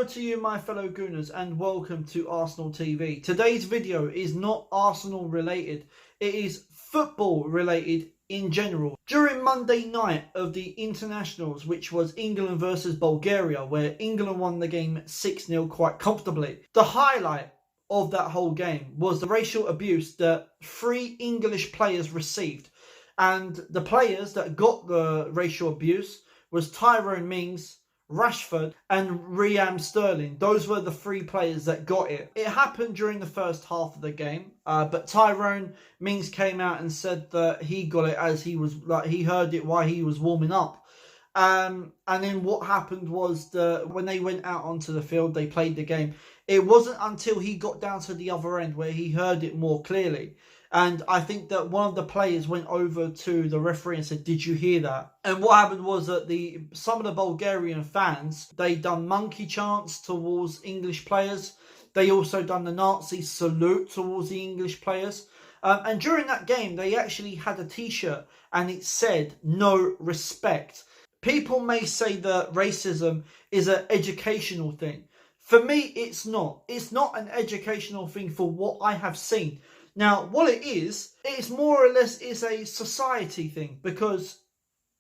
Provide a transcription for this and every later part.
to you, my fellow Gooners, and welcome to Arsenal TV. Today's video is not Arsenal related, it is football related in general. During Monday night of the internationals, which was England versus Bulgaria, where England won the game 6-0 quite comfortably, the highlight of that whole game was the racial abuse that 3 English players received. And the players that got the racial abuse was Tyrone Mings, Rashford and Raheem Sterling. Those were the 3 players that got it. It happened during the first half of the game, but Tyrone Mings came out and said that he got it as he was he heard it while he was warming up. And then what happened was that when they went out onto the field, they played the game. It wasn't until he got down to the other end where he heard it more clearly. And I think that one of the players went over to the referee and said, "Did you hear that?" And what happened was that some of the Bulgarian fans, they done monkey chants towards English players. They also done the Nazi salute towards the English players. And during that game, they actually had a t-shirt and it said, "No respect." People may say that racism is an educational thing. For me, it's not. It's not an educational thing for what I have seen. Now, what it is, it's more or less is a society thing, because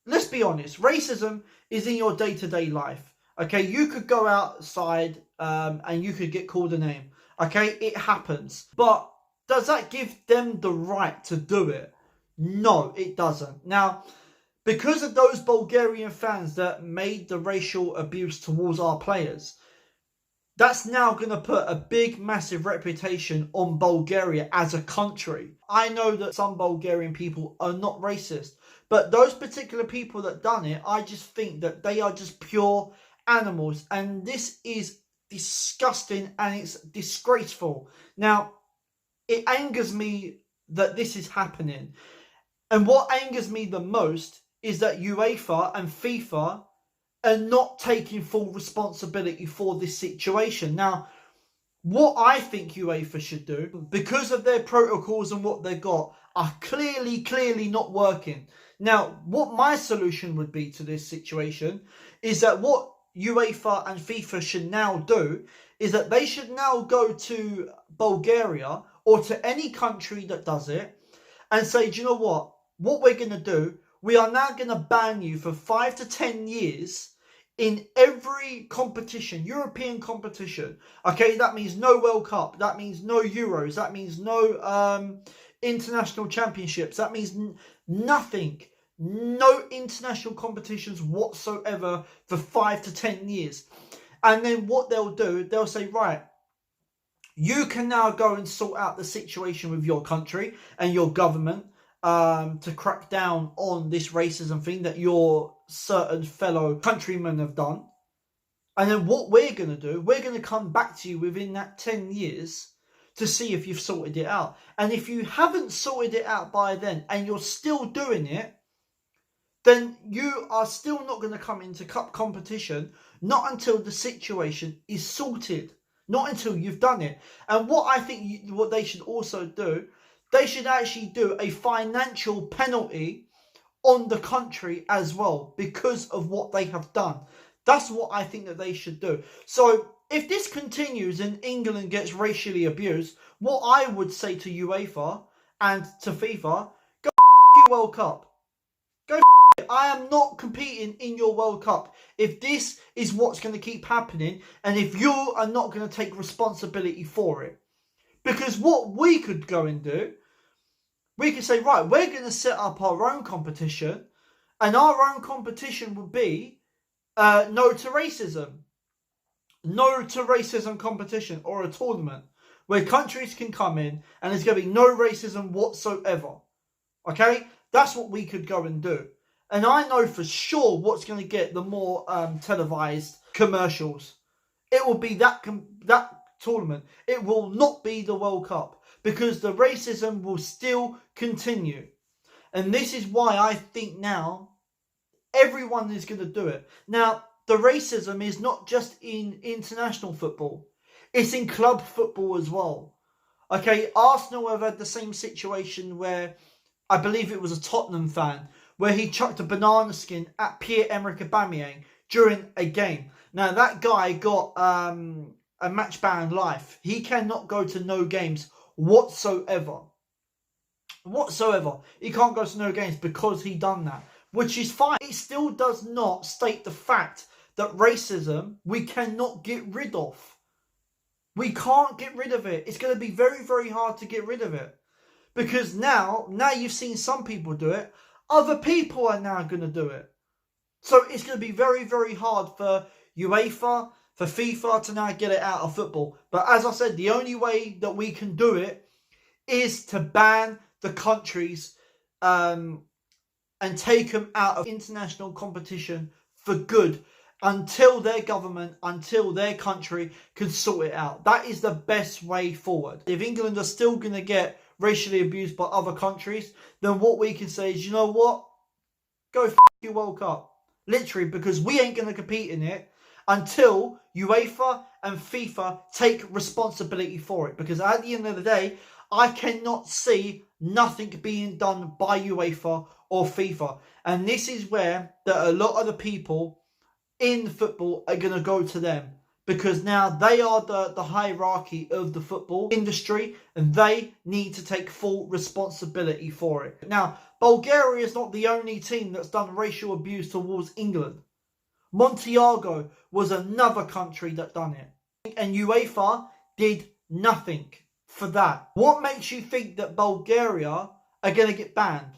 let's be honest, racism is in your day-to-day life. Okay, you could go outside and you could get called a name. Okay, it happens. But does that give them the right to do it? No, it doesn't. Now, because of those Bulgarian fans that made the racial abuse towards our players, that's now going to put a big, massive reputation on Bulgaria as a country. I know that some Bulgarian people are not racist, but those particular people that done it, I just think that they are just pure animals. And this is disgusting and it's disgraceful. Now, it angers me that this is happening. And what angers me the most is that UEFA and FIFA are not taking full responsibility for this situation. Now, what I think UEFA should do, because of their protocols and what they've got, are clearly not working. Now, what my solution would be to this situation is that what UEFA and FIFA should now do is that they should now go to Bulgaria or to any country that does it and say, "Do you know what? What we're going to do, we are now going to ban you for 5 to 10 years in every competition, European competition." Okay, that means no World Cup, that means no Euros, that means no international championships, that means nothing, no international competitions whatsoever for 5 to 10 years. And then what they'll do, they'll say, "Right, you can now go and sort out the situation with your country and your government to crack down on this racism thing that your certain fellow countrymen have done. And then what we're going to do, we're going to come back to you within that 10 years to see if you've sorted it out. And if you haven't sorted it out by then and you're still doing it, then you are still not going to come into cup competition, not until the situation is sorted, not until you've done it." And what I think what they should also do, they should actually do a financial penalty on the country as well because of what they have done. That's what I think that they should do. So if this continues and England gets racially abused, what I would say to UEFA and to FIFA, go your World Cup. Go it. I am not competing in your World Cup if this is what's going to keep happening and if you are not going to take responsibility for it. Because what we could go and do, we could say, right, we're going to set up our own competition, and our own competition would be no to racism. No to racism competition or a tournament where countries can come in and there's going to be no racism whatsoever. Okay? That's what we could go and do. And I know for sure what's going to get the more televised commercials. It will be that tournament. It will not be the World Cup because the racism will still continue. And this is why I think now everyone is going to do it. Now, the racism is not just in international football. It's in club football as well. Okay, Arsenal have had the same situation where I believe it was a Tottenham fan where he chucked a banana skin at Pierre-Emerick Aubameyang during a game. Now, that guy got a match ban life. He cannot go to no games whatsoever. Whatsoever. He can't go to no games because he done that, which is fine. It still does not state the fact that racism we cannot get rid of. We can't get rid of it. It's going to be very, very hard to get rid of it. Because now you've seen some people do it. Other people are now going to do it. So it's going to be very, very hard for UEFA, for FIFA to now get it out of football. But as I said, the only way that we can do it is to ban the countries and take them out of international competition for good. Until their government, until their country can sort it out. That is the best way forward. If England are still going to get racially abused by other countries, then what we can say is, you know what? Go f*** your World Cup. Literally, because we ain't going to compete in it until UEFA and FIFA take responsibility for it. Because at the end of the day, I cannot see nothing being done by UEFA or FIFA. And this is where a lot of the people in football are going to go to them, because now they are the hierarchy of the football industry and they need to take full responsibility for it. Now, Bulgaria is not the only team that's done racial abuse towards England. Montenegro was another country that done it, and UEFA did nothing for that. What makes you think that Bulgaria are going to get banned?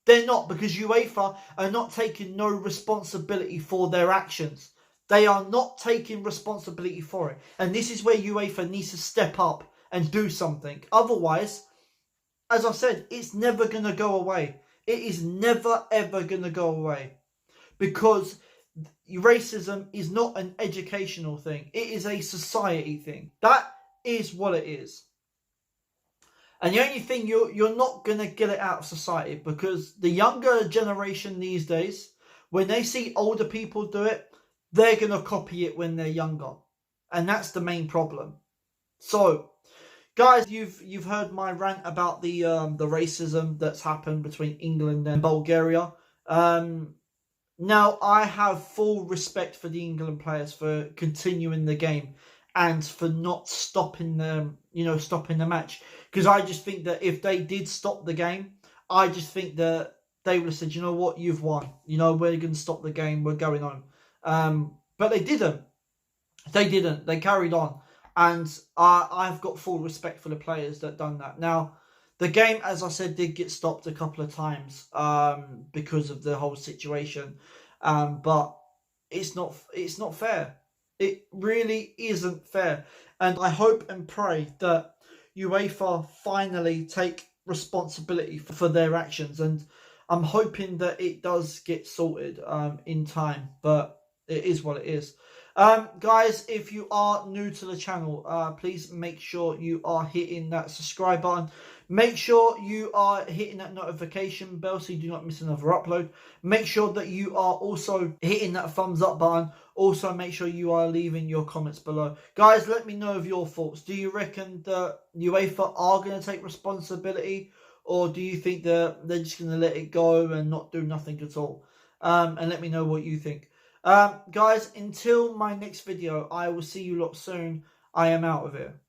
They're not, because UEFA are not taking no responsibility for their actions. They are not taking responsibility for it. And this is where UEFA needs to step up and do something. Otherwise, as I said, it's never going to go away. It is never, ever going to go away. Because racism is not an educational thing. It is a society thing. That is what it is. And the only thing, you're not going to get it out of society, because the younger generation these days, when they see older people do it, they're going to copy it when they're younger. And that's the main problem. So, guys, you've heard my rant about the racism that's happened between England and Bulgaria. Now, I have full respect for the England players for continuing the game and for not stopping them, stopping the match. Because I just think that if they did stop the game, I just think that they would have said, you know what, you've won. We're going to stop the game, we're going on. But they didn't. They didn't. They carried on. And I've got full respect for the players that done that. Now, the game, as I said, did get stopped a couple of times because of the whole situation. But it's not fair. It really isn't fair. And I hope and pray that UEFA finally take responsibility for their actions. And I'm hoping that it does get sorted in time. But it is what it is. Guys, if you are new to the channel, please make sure you are hitting that subscribe button. Make sure you are hitting that notification bell so you do not miss another upload. Make sure that you are also hitting that thumbs up button. Also, make sure you are leaving your comments below. Guys, let me know of your thoughts. Do you reckon that UEFA are going to take responsibility? Or do you think that they're just going to let it go and not do nothing at all? And let me know what you think. Guys, until my next video, I will see you lot soon. I am out of here.